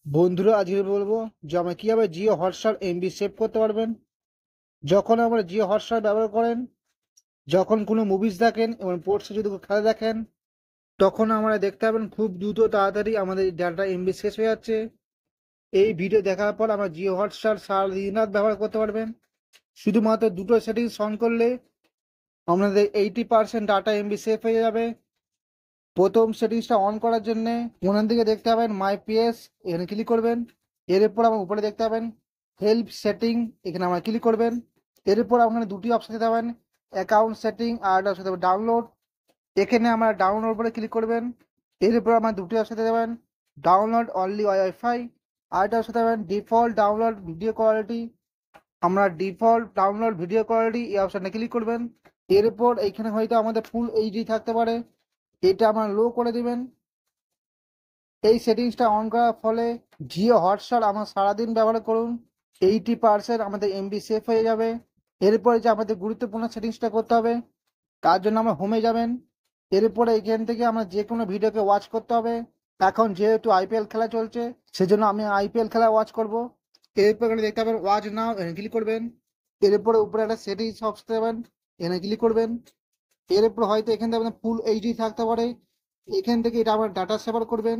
বন্ধুরা আজকে বলবো যে আমরা কিভাবে জিও হটস্টার এমবি সেভ করতে পারবেন। যখন আমরা জিও হটস্টার ব্যবহার করেন, যখন কোনো মুভিজ দেখেন এবং পোর্টসে যদি কোনো খেলা দেখেন, তখন আমরা দেখতে পাবেন খুব দ্রুত তাড়াতাড়ি আমাদের ডাটা এমবি শেষ হয়ে যাচ্ছে। এই ভিডিও দেখার পর আমরা জিও হটস্টার সারাদিন রাত ব্যবহার করতে পারবেন। শুধুমাত্র দুটো সেটিংস অন করলে আপনাদের 80% ডাটা এমবি সেভ হয়ে যাবে। প্রথম সেটিংসটা অন করার জন্য ওখান থেকে দেখতে পাবেন মাই পিএস, এখানে ক্লিক করবেন। এরপর আমার উপরে দেখতে পাবেন হেল্প সেটিং, এখানে আমরা ক্লিক করবেন। এরপর আপনার দুটি অপশন দেখতে পাবেন, অ্যাকাউন্ট সেটিং আর একটা অপশন ডাউনলোড। এখানে আমরা ডাউনলোড উপরে ক্লিক করবেন। এরপর আমার দুটি অপশন দেখতে পাবেন, ডাউনলোড অনলি ওয়াইফাই আর একটা অপশন দেখতে পাবেন ডিফল্ট ডাউনলোড ভিডিও কোয়ালিটি। আমরা ডিফল্ট ডাউনলোড ভিডিও কোয়ালিটি এই অপশনে ক্লিক করবেন। এরপর এইখানে হয়তো আমাদের ফুল এইচডি থাকতে পারে, এটা আপনারা লো করে দিবেন। এই সেটিংসটা অন করার ফলে জিও হটস্টার আমার সারাদিন ব্যবহার করুন, 80% আমাদের এমবি সেভ হয়ে যাবে। এরপরে যে আমাদের গুরুত্বপূর্ণ সেটিংসটা করতে হবে, তার জন্য আমরা হোমে যাবেন। এরপরে এখান থেকে আমরা যে কোনো ভিডিওকে ওয়াচ করতে হবে। এখন যেহেতু আইপিএল খেলা চলছে, সেজন্য আমি আইপিএল খেলা ওয়াচ করব। এরপর এখানে দেখতে পাবেন ওয়াচ নাও, এখানে ক্লিক করবেন। এরপরে উপরে একটা সেটিংস অপশন দেবেন, এখানে ক্লিক করবেন। এরপর হয়তো এখান থেকে আপনার ফুল এইচডি থাকতে পারে, এখান থেকে এটা আবার ডাটা সেভার করবেন।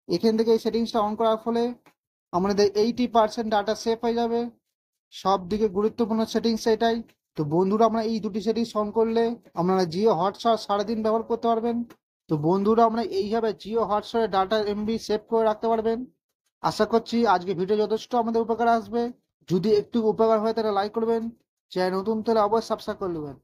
এখান থেকে এই সেটিংসটা অন করার ফলে আমাদের 80% ডাটা সেভ হয়ে যাবে। সব দিকে গুরুত্বপূর্ণ সেটিংস এটাই। তো বন্ধুরা, আমরা এই দুটি সেটিংস অন করলে আপনারা জিও হটস্টার সারাদিন ব্যবহার করতে পারবেন। তো বন্ধুরা, আমরা এইভাবে জিও হটস্টারে ডাটা এমবি সেভ করে রাখতে পারবেন। আশা করছি আজকে ভিডিও যথেষ্ট আমাদের উপকার আসবে। যদি একটু উপকার হয় তাহলে লাইক করবেন, চ্যানেল নতুন তাহলে অবশ্যই সাবস্ক্রাইব করে নেবেন।